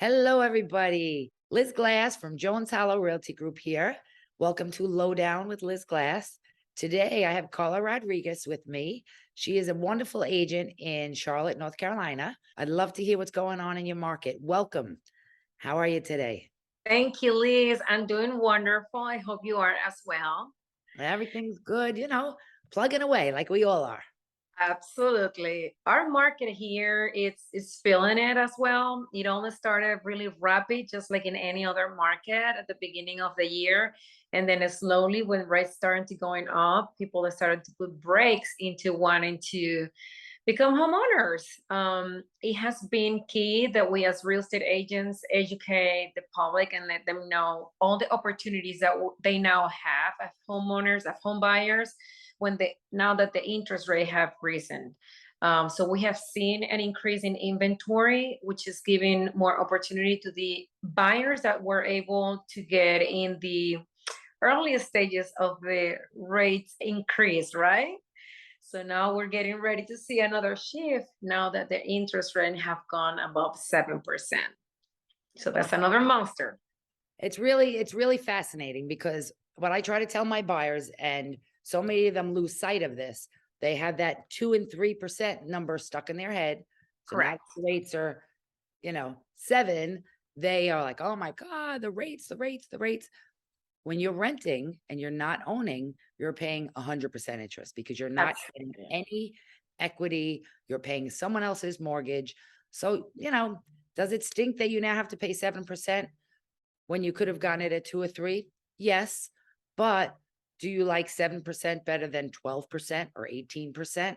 Hello, everybody. Liz Glass from Jones Hollow Realty Group here. Welcome to Lowdown with Liz Glass. Today, I have Carla Rodriguez with me. She is a wonderful agent in Charlotte, North Carolina. I'd love to hear what's going on in your market. Welcome. How are you today? Thank you, Liz. I'm doing wonderful. I hope you are as well. Everything's good, plugging away like we all are. Absolutely. Our market here is feeling it as well. It only started really rapid, just like in any other market at the beginning of the year. And then slowly when rates started to going up, people have started to put brakes into wanting to become homeowners. It has been key that we as real estate agents educate the public and let them know all the opportunities that they now have as homeowners, as home buyers, when they now that the interest rate have risen. So we have seen an increase in inventory, which is giving more opportunity to the buyers that were able to get in the earliest stages of the rates increase, right? So now we're getting ready to see another shift now that the interest rate have gone above 7%. So that's another monster. It's really fascinating because what I try to tell my buyers, and so many of them lose sight of this, they have that 2 and 3% number stuck in their head. So now Correct. the rates are, 7, they are like, oh my God, the rates, the rates, the rates. When you're renting and you're not owning, you're paying 100% interest because you're not getting Absolutely. any equity. You're paying someone else's mortgage. So, does it stink that you now have to pay 7% when you could have gotten it at 2 or 3? Yes. But do you like 7% better than 12% or 18%?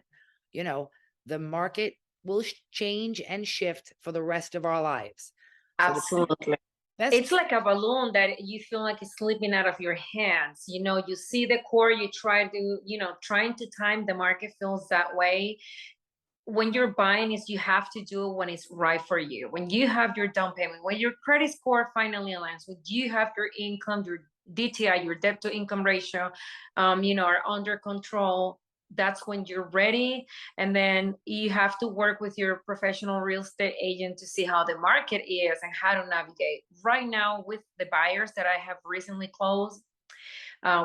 You know, the market will change and shift for the rest of our lives. So the Absolutely. best It's like a balloon that you feel like it's slipping out of your hands. You see the core, you try to, trying to time the market feels that way. When you're buying is you have to do it when it's right for you. When you have your down payment, when your credit score finally aligns, when you have your income, your DTI, your debt to income ratio, are under control. That's when you're ready. And then you have to work with your professional real estate agent to see how the market is and how to navigate. Right now, with the buyers that I have recently closed,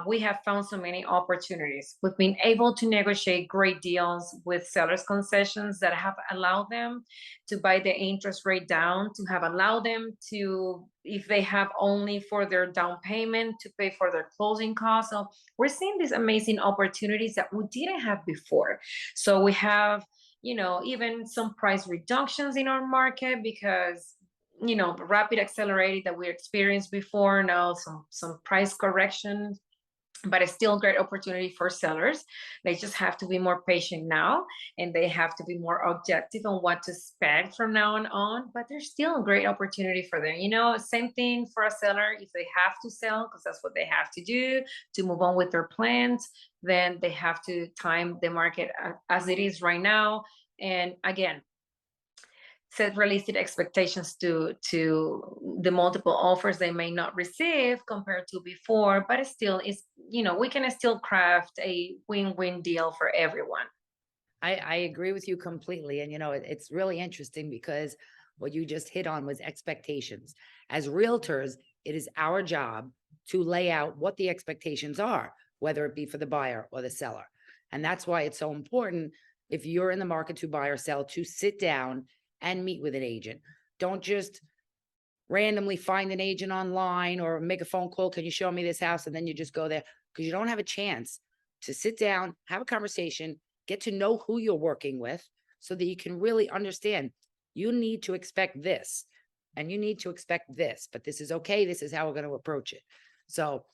we have found so many opportunities. We've been able to negotiate great deals with sellers concessions that have allowed them to buy the interest rate down, to have allowed them to, if they have only for their down payment, to pay for their closing costs. So we're seeing these amazing opportunities that we didn't have before. So we have, even some price reductions in our market because rapid accelerated that we experienced before. Now some price corrections, but it's still a great opportunity for sellers. They just have to be more patient now, and they have to be more objective on what to expect from now on. But there's still a great opportunity for them. Same thing for a seller. If they have to sell, because that's what they have to do to move on with their plans, then they have to time the market as it is right now. And again, set realistic expectations to the multiple offers they may not receive compared to before, but it still is, we can still craft a win-win deal for everyone. I agree with you completely. And it's really interesting because what you just hit on was expectations. As realtors, it is our job to lay out what the expectations are, whether it be for the buyer or the seller. And that's why it's so important, if you're in the market to buy or sell, to sit down and meet with an agent. Don't just randomly find an agent online or make a phone call. Can you show me this house? And then you just go there, because you don't have a chance to sit down, have a conversation, get to know who you're working with so that you can really understand you need to expect this and you need to expect this, but this is okay. This is how we're going to approach it. So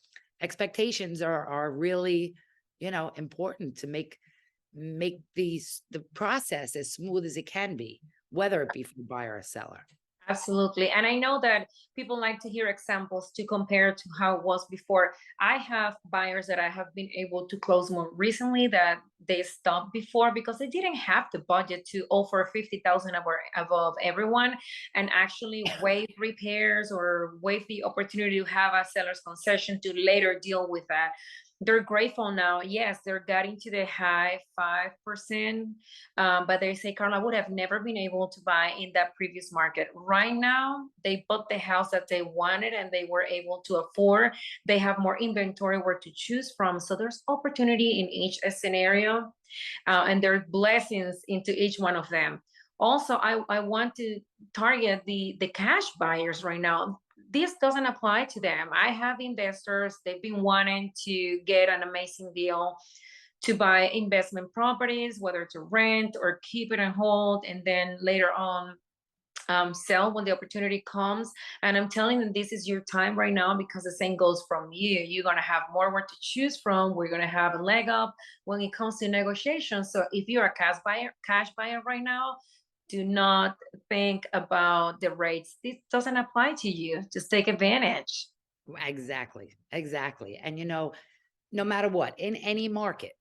expectations are really, important to make the process as smooth as it can be, whether it be for the buyer or seller. Absolutely. And I know that people like to hear examples to compare to how it was before. I have buyers that I have been able to close more recently that they stopped before because they didn't have the budget to offer 50,000 above everyone, and actually waive repairs or waive the opportunity to have a seller's concession to later deal with that. They're grateful now. Yes, they're getting to the high 5%, but they say, Carla, would have never been able to buy in that previous market. Right now, they bought the house that they wanted and they were able to afford. They have more inventory where to choose from. So there's opportunity in each scenario, and there are blessings into each one of them. Also, I want to target the cash buyers right now. This doesn't apply to them. I have investors, they've been wanting to get an amazing deal to buy investment properties, whether to rent or keep it and hold, and then later on sell when the opportunity comes. And I'm telling them this is your time right now, because the same goes from you. You're going to have more where to choose from. We're going to have a leg up when it comes to negotiations. So if you're a cash buyer right now, do not think about the rates. This doesn't apply to you. Just take advantage. Exactly. Exactly. And no matter what, in any market,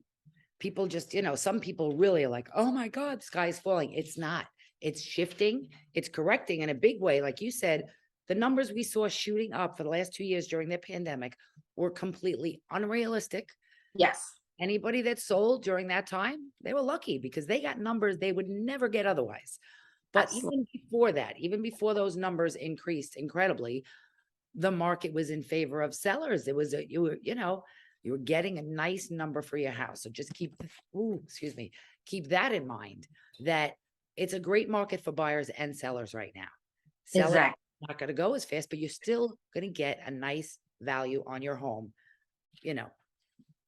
people just, some people really are like, oh my God, the sky is falling. It's not. It's shifting. It's correcting in a big way. Like you said, the numbers we saw shooting up for the last 2 years during the pandemic were completely unrealistic. Yes, Anybody that sold during that time, they were lucky because they got numbers they would never get otherwise. But absolutely. even before that, even before those numbers increased incredibly, the market was in favor of sellers. It was you were getting a nice number for your house. So just keep that in mind, that it's a great market for buyers and sellers right now. Sellers Exactly. not going to go as fast, but you're still going to get a nice value on your home, you know,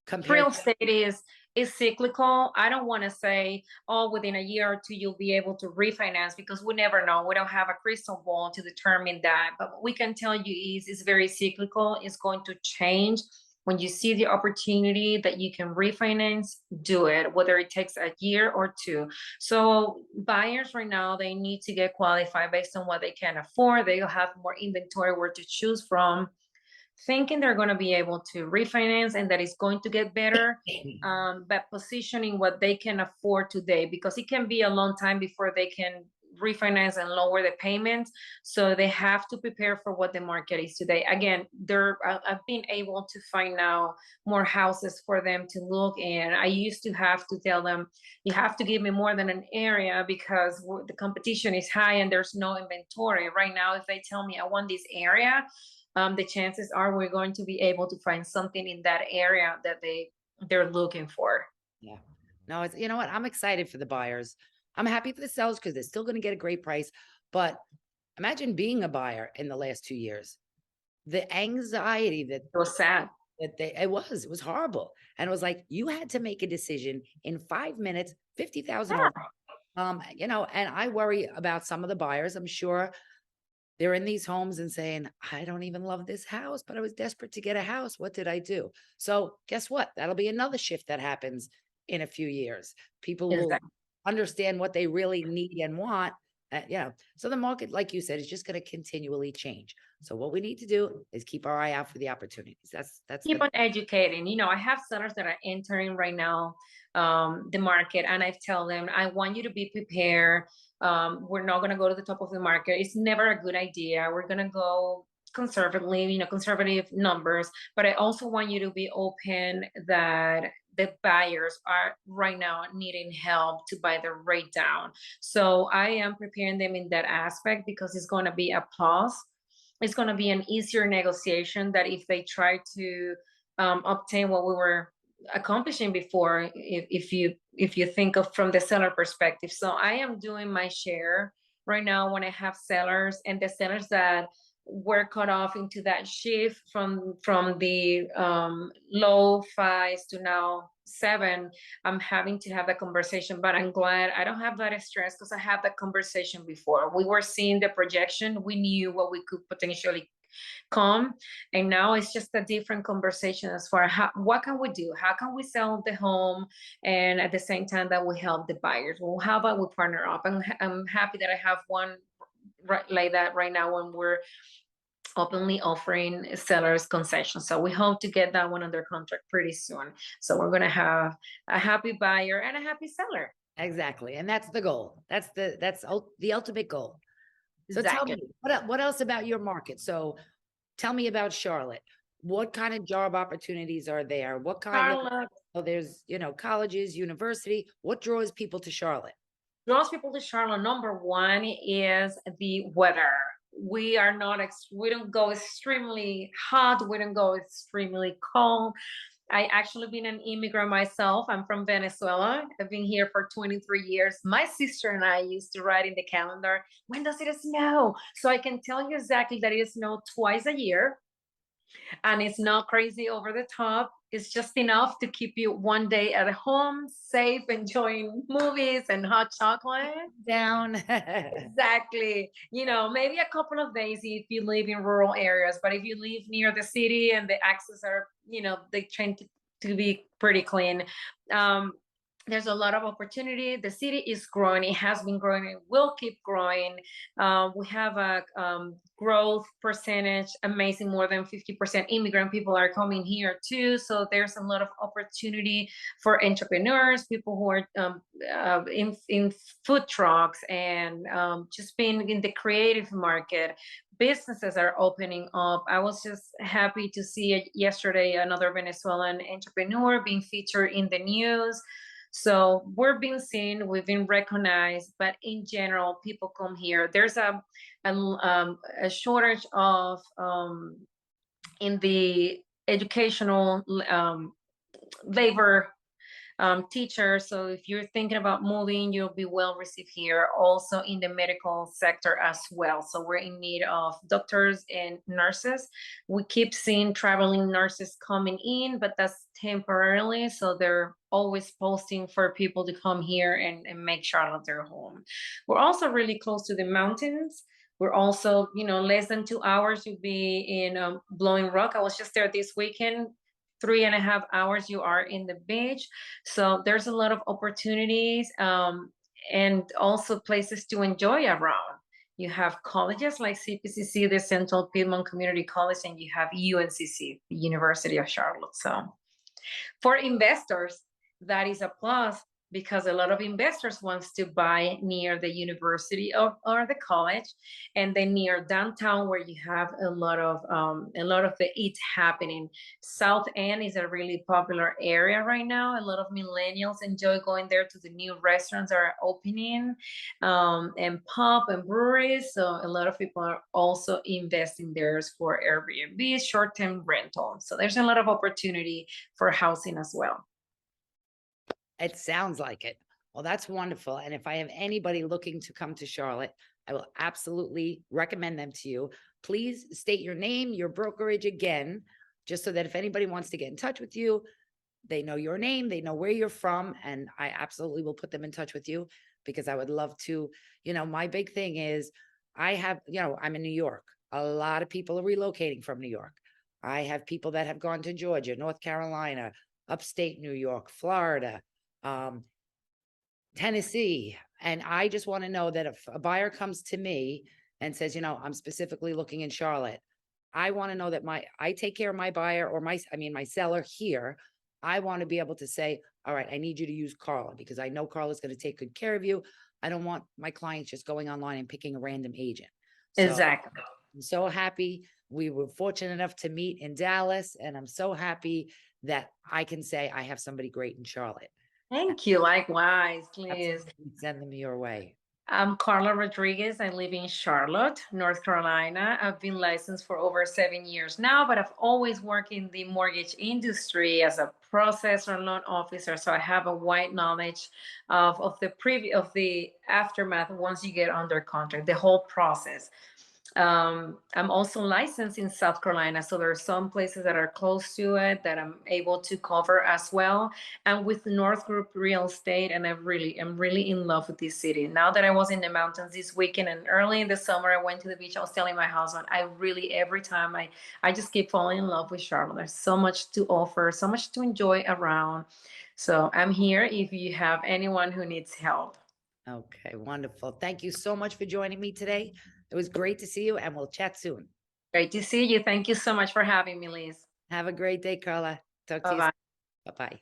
compared Real to. estate is cyclical. I don't want to say, oh, within a year or two you'll be able to refinance, because we never know. We don't have a crystal ball to determine that. But what we can tell you is it's very cyclical. It's going to change. When you see the opportunity that you can refinance, do it, whether it takes a year or two. So buyers right now, they need to get qualified based on what they can afford. They'll have more inventory where to choose from, thinking they're going to be able to refinance and that it's going to get better, but positioning what they can afford today, because it can be a long time before they can refinance and lower the payments. So they have to prepare for what the market is today. Again, I've been able to find now more houses for them to look in. I used to have to tell them, you have to give me more than an area because the competition is high and there's no inventory. Right now, if they tell me I want this area, the chances are we're going to be able to find something in that area that they're looking for. Yeah. No, it's, you know what? I'm excited for the buyers. I'm happy for the sellers because they're still going to get a great price. But imagine being a buyer in the last 2 years. The anxiety It was sad. it was horrible. And it was like you had to make a decision in 5 minutes, 50,000 over. Yeah, And I worry about some of the buyers. I'm sure they're in these homes and saying, I don't even love this house, but I was desperate to get a house. What did I do? So guess what? That'll be another shift that happens in a few years. People will exactly. understand what they really need and want. So the market, like you said, is just going to continually change. So what we need to do is keep our eye out for the opportunities. That's Keep the on educating. I have sellers that are entering right now, the market, and I tell them, I want you to be prepared. We're not going to go to the top of the market. It's never a good idea. We're going to go conservatively, conservative numbers. But I also want you to be open that the buyers are right now needing help to buy the rate down. So I am preparing them in that aspect, because it's going to be a plus. It's going to be an easier negotiation that if they try to obtain what we were accomplishing before, if you think of from the seller perspective. So I am doing my share right now when I have sellers, and the sellers that were cut off into that shift from the low fives to now seven. I'm having to have that conversation, but I'm glad I don't have that stress, because I had that conversation before. We were seeing the projection, we knew what we could potentially come, and now it's just a different conversation as far as what can we do, how can we sell the home, and at the same time that we help the buyers. Well, how about we partner up? I'm happy that I have one right like that right now, when we're openly offering sellers concessions. So we hope to get that one under contract pretty soon. So we're going to have a happy buyer and a happy seller. Exactly. And that's the goal. That's the ultimate goal. So tell Exactly. me, what else about your market? So tell me about Charlotte. What kind of job opportunities are there? What kind of, Carla, oh, there's, colleges, university. What draws people to Charlotte? draws people to Charlotte, number one is the weather. We are not, we don't go extremely hot. We don't go extremely cold. I actually been an immigrant myself. I'm from Venezuela. I've been here for 23 years. My sister and I used to write in the calendar, when does it snow? So I can tell you exactly that it snows twice a year. And it's not crazy over the top. It's just enough to keep you one day at home, safe, enjoying movies and hot chocolate. Down. Exactly. Maybe a couple of days if you live in rural areas, but if you live near the city and the access are, they tend to be pretty clean. Um, there's a lot of opportunity. The city is growing. It has been growing. It will keep growing. We have a growth percentage amazing. More than 50% immigrant people are coming here too. So there's a lot of opportunity for entrepreneurs, people who are in food trucks and just being in the creative market. Businesses are opening up. I was just happy to see yesterday another Venezuelan entrepreneur being featured in the news. So we're being seen, we've been recognized, but in general, people come here. There's a shortage of in the educational labor teacher. So if you're thinking about moving, you'll be well received here. Also in the medical sector as well. So we're in need of doctors and nurses. We keep seeing traveling nurses coming in, but that's temporarily. So they're always posting for people to come here and make Charlotte their home. We're also really close to the mountains. We're also, less than 2 hours, you'll be in Blowing Rock. I was just there this weekend. 3.5 hours you are in the beach. So there's a lot of opportunities and also places to enjoy around. You have colleges like CPCC, the Central Piedmont Community College, and you have UNCC, the University of Charlotte. So for investors, that is a plus because a lot of investors wants to buy near the university or the college, and then near downtown where you have a lot of the eats happening. South End is a really popular area right now. A lot of millennials enjoy going there to the new restaurants that are opening, and pub and breweries. So a lot of people are also investing there for Airbnb, short-term rental. So there's a lot of opportunity for housing as well. It sounds like it. Well, that's wonderful. And if I have anybody looking to come to Charlotte, I will absolutely recommend them to you. Please state your name, your brokerage again, just so that if anybody wants to get in touch with you, they know your name, they know where you're from, and I absolutely will put them in touch with you because I would love to. My big thing is I'm in New York. A lot of people are relocating from New York. I have people that have gone to Georgia, North Carolina, upstate New York, Florida, Tennessee. And I just want to know that if a buyer comes to me and says, I'm specifically looking in Charlotte, I want to know that I take care of my buyer or my seller here. I want to be able to say, all right, I need you to use Carla because I know Carla's going to take good care of you. I don't want my clients just going online and picking a random agent. So Exactly. I'm so happy we were fortunate enough to meet in Dallas, and I'm so happy that I can say I have somebody great in Charlotte. Thank you. Likewise, please. Absolutely send them your way. I'm Carla Rodriguez. I live in Charlotte, North Carolina. I've been licensed for over 7 years now, but I've always worked in the mortgage industry as a processor, loan officer. So I have a wide knowledge of the aftermath once you get under contract, the whole process. I'm also licensed in South Carolina, so there are some places that are close to it that I'm able to cover as well. And with NorthGroup Real Estate, and I'm really in love with this city. Now that I was in the mountains this weekend and early in the summer, I went to the beach. I was telling my husband, every time I just keep falling in love with Charlotte. There's so much to offer, so much to enjoy around. So I'm here if you have anyone who needs help. Okay, wonderful. Thank you so much for joining me today. It was great to see you, and we'll chat soon. Great to see you. Thank you so much for having me, Liz. Have a great day, Carla. Talk to you. Bye-bye. Bye-bye.